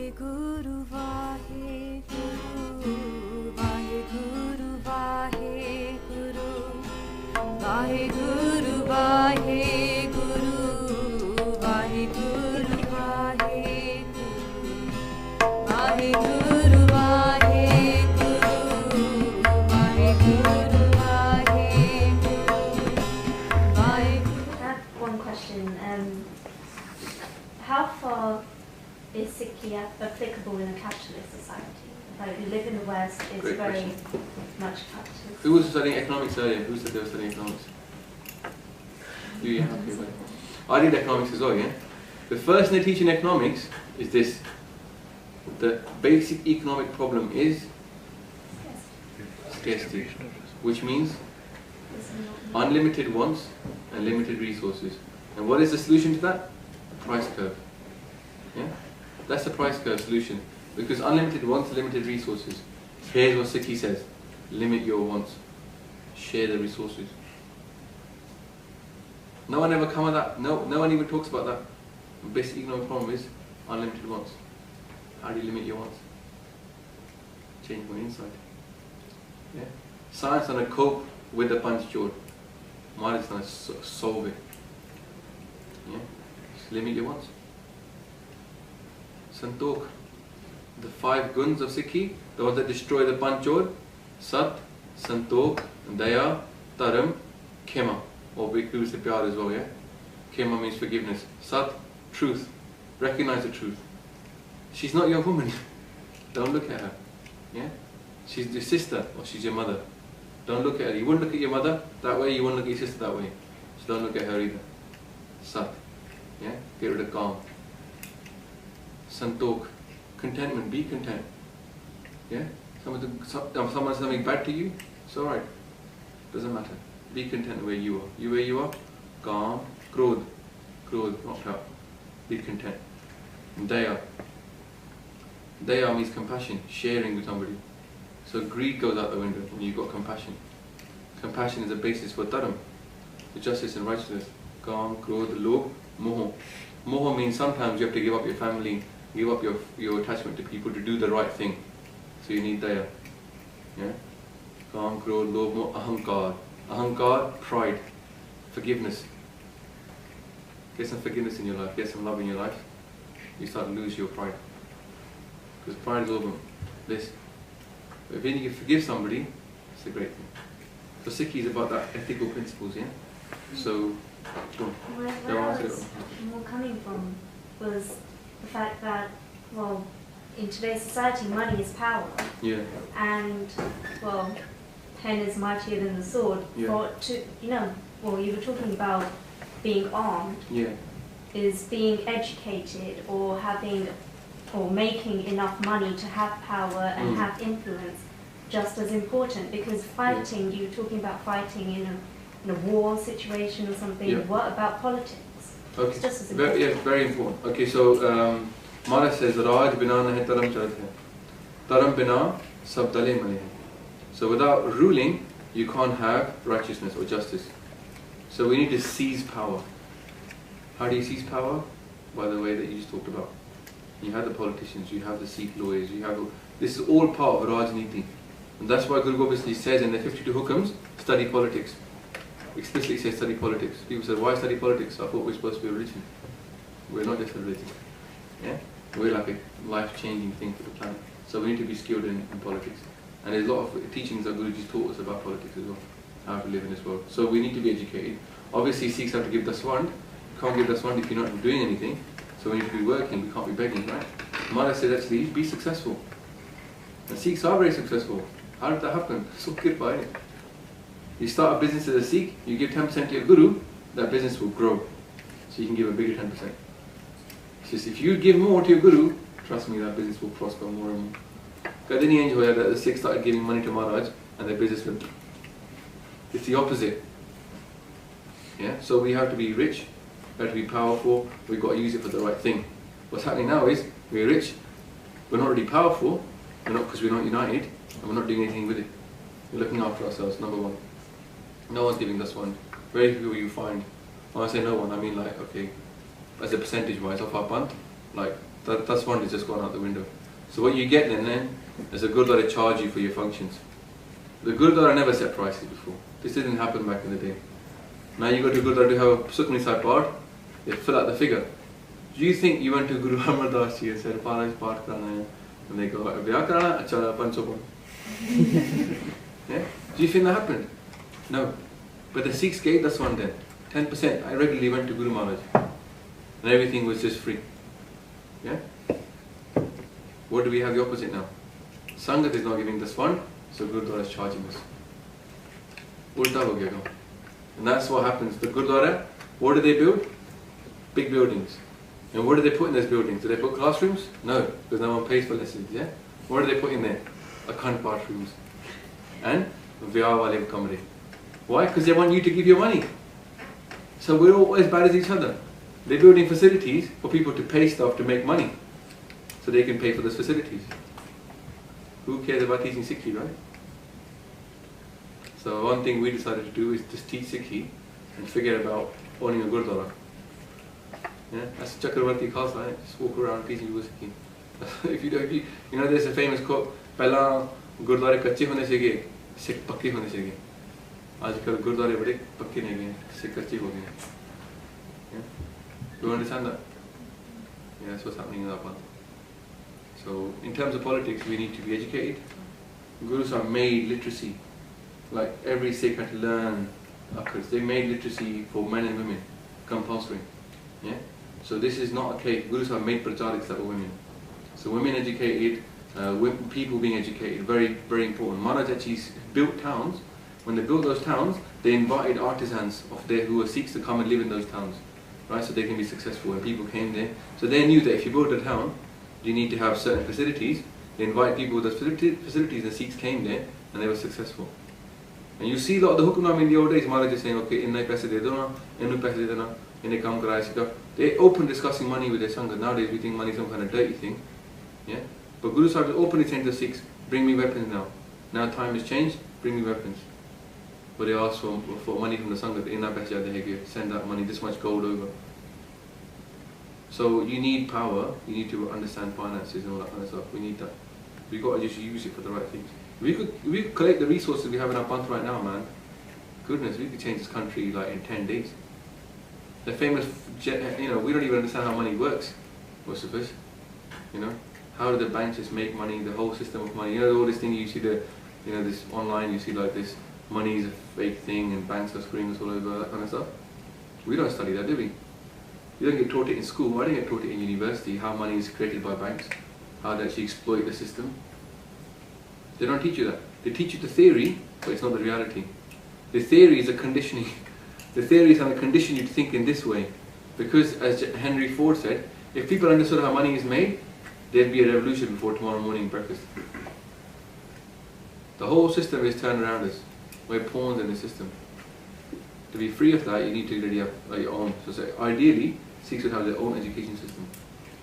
Vaheguru, Vaheguru, Vaheguru, Vaheguru, Vaheguru, Vaheguru, Vaheguru, Vaheguru, Vaheguru, Vaheguru, Vaheguru. I have one question. How far is Sikhi applicable in a capitalist society? Like, we live in the West, it's Great very question. much capitalist. Who was studying economics earlier? Who said they were studying economics? You, yeah, okay, right. I did economics as well, yeah? The first thing they teach in economics is this. The basic economic problem is scarcity, which means unlimited wants and limited resources. And what is the solution to that? The price curve. Yeah? That's the price curve solution. Because unlimited wants, limited resources. Here's what Sikhi says. Limit your wants. Share the resources. No one ever come at that. No one even talks about that. The basic economic problem is unlimited wants. How do you limit your wants? Change from inside. Yeah? Science trying to cope with the parchar. Mind is trying to solve it. Yeah? Just limit your wants. Santokh. The 5 guns of Sikhi, the ones that destroy the parchar: Sat, Santokh, Daya, Dharam, Khema. Or we could say Pyar as well, yeah? Khema means forgiveness. Sat, truth. Recognize the truth. She's not your woman. Don't look at her. Yeah? She's your sister or she's your mother. Don't look at her. You wouldn't look at your mother that way, you wouldn't look at your sister that way. So don't look at her either. Sat. Yeah? Get rid of calm. Santokh. Contentment. Be content. Yeah? Someone does something bad to you, it's alright. Doesn't matter. Be content where you are. You where you are? Calm. Krodh. Krodh. Knocked out. Be content. Daya. Daya means compassion, sharing with somebody. So greed goes out the window when you've got compassion. Compassion is the basis for dharam, the justice and righteousness. Kam, krodh, lobh, moho. Moho means sometimes you have to give up your family, give up your attachment to people to do the right thing. So you need daya. Yeah? Kam, krodh, lobh, moho, ahankar. Ahankar, pride. Forgiveness. Get some forgiveness in your life, get some love in your life. You start to lose your pride. Because pride is over this. But if you forgive somebody, it's a great thing. So Sikhi is about that ethical principles, yeah? So, Where I was more coming from was the fact that, well, in today's society, money is power. Yeah. And, well, pen is mightier than the sword. Yeah. Well, you were talking about being armed. Yeah. Is being educated or making enough money to have power and have influence just as important? Because fighting, you were talking about fighting in a war situation or something. Yeah. What about politics? Okay. It's just as important. Yeah, very important. Okay, so Mara says, Raj bina nahi taram chalat hai. Taram bina sab dale male hai. So without ruling, you can't have righteousness or justice. So we need to seize power. How do you seize power? By the way that you just talked about. You have the politicians, you have the Sikh lawyers, this is all part of Rajniti. And that's why Guru Gobind Singh says in the 52 hukams, study politics. Explicitly says study politics. People say, why study politics? I thought we're supposed to be a religion. We're not just a religion. Yeah? We're like a life-changing thing for the planet. So we need to be skilled in politics. And there's a lot of teachings that Guruji taught us about politics as well, how to live in this world. So we need to be educated. Obviously Sikhs have to give Dasvandh. You can't give Dasvandh if you're not doing anything. So we need to be working, we can't be begging, right? Mara said actually, be successful. And Sikhs are very successful. How did that happen? So good by it. You start a business as a Sikh, you give 10% to your Guru, that business will grow. So you can give a bigger 10%. It's just if you give more to your Guru, trust me, that business will prosper more and more. Because didn't enjoy that the Sikhs started giving money to Maharaj and their business went. It's the opposite. Yeah? So we have to be rich. We have to be powerful, we've got to use it for the right thing. What's happening now is, we're rich, we're not really powerful, because we're not united, and we're not doing anything with it. We're looking after ourselves, number one. No one's giving us one. Very few you find. When I say no one, I mean like, okay, as a percentage wise of our band, like Dasvandh has just gone out the window. So what you get then is a Gurdwara charge you for your functions. The Gurdwara never set prices before. This didn't happen back in the day. Now you go to Gurdwara to have a Sukhmani Sahib part, they fill out the figure. Do you think you went to Guru Amar Das Ji and said, Paraj part karana hai? And they go, Vyah karana? Acha, 500 pound. Yeah? Do you think that happened? No. But the Sikhs gave Dasvandh then. 10%. I regularly went to Guru Maharaj. And everything was just free. Yeah? What do we have the opposite now? Sangat is not giving Dasvandh, so Gurdwara is charging us. Ulta ho gaya kam. And that's what happens. The Gurdwara, what do they build? Big buildings. And what do they put in those buildings? Do they put classrooms? No, because no one pays for lessons. Yeah? What do they put in there? Akhand Path rooms. And Vyah wale kamre. Why? Because they want you to give your money. So we're all as bad as each other. They're building facilities for people to pay stuff to make money, so they can pay for those facilities. Who cares about teaching Sikhi, right? So one thing we decided to do is just teach Sikhi and forget about owning a Gurdwara. Yeah, that's Chakravarti Khalsa, right? Just walk around teaching people Sikhi. if you know, there's a famous quote, "Pehla Gurdwara kache hone chahie, Sikh pakke hone chahie." आजकल गुरुद्वारे बड़े पक्के नहीं गए, सिख कच्चे हो गए. Yeah? Do you understand that? Yeah, that's what's happening in that one. So, in terms of politics, we need to be educated. Gurus are made literacy. Like every Sikh had to learn Akars. They made literacy for men and women compulsory. Yeah? So this is not a case. Gurus are made prachariks that were women. So women educated, people being educated, very, very important. Maharaj actually built towns. When they built those towns, they invited artisans of there who were Sikhs to come and live in those towns, right? So they can be successful. And people came there, so they knew that if you build a town, you need to have certain facilities. They invite people with those facilities. The Sikhs came there, and they were successful. And you see a lot of the hukamnam in the old days. Maharaj is saying, okay, inna paise de do na, innu paise de dena, inne kam karaya sika. They open discussing money with their sangat. Nowadays we think money is some kind of dirty thing, yeah. But Guru Sahib is openly saying to the Sikhs, bring me weapons now. Now time has changed. Bring me weapons. But they ask for money from the Sangat, send that money, this much gold over. So you need power, you need to understand finances and all that kind of stuff. We need that. We've got to just use it for the right things. We could collect the resources we have in our panth right now, man. Goodness, we could change this country like in 10 days. The famous, we don't even understand how money works, most of us. How do the banks just make money, the whole system of money. All this thing you see, this online, you see like this. Money is a fake thing and banks are screwing us all over, that kind of stuff. We don't study that, do we? You don't get taught it in school. I didn't get taught it in university, how money is created by banks, how they actually exploit the system. They don't teach you that. They teach you the theory, but it's not the reality. The theory is a conditioning. The theory is going to condition you to think in this way. Because, as Henry Ford said, if people understood how money is made, there'd be a revolution before tomorrow morning breakfast. The whole system is turned around us. We're pawns in the system. To be free of that, you need to really have your own. So ideally, Sikhs would have their own education system,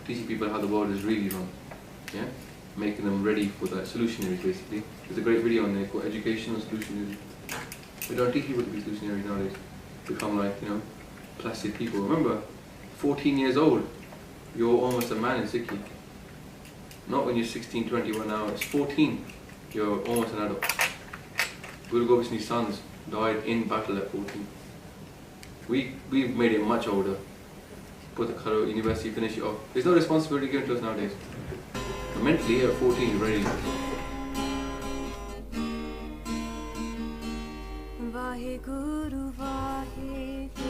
teaching people how the world is really run. Yeah, making them ready for that. Solutionaries, basically. There's a great video on there called Educational Solutionaries. We don't teach people to be solutionaries nowadays. Become like placid people. Remember, 14 years old, you're almost a man in Sikhi. Not when you're 16, 21 now. It's 14. You're almost an adult. Guru Gobind Singh's sons died in battle at 14. We've made it much older. Put the Kharo university, finish it off. There's no responsibility given to us nowadays. But mentally, at 14, you're ready. Vaheguru, Vaheguru.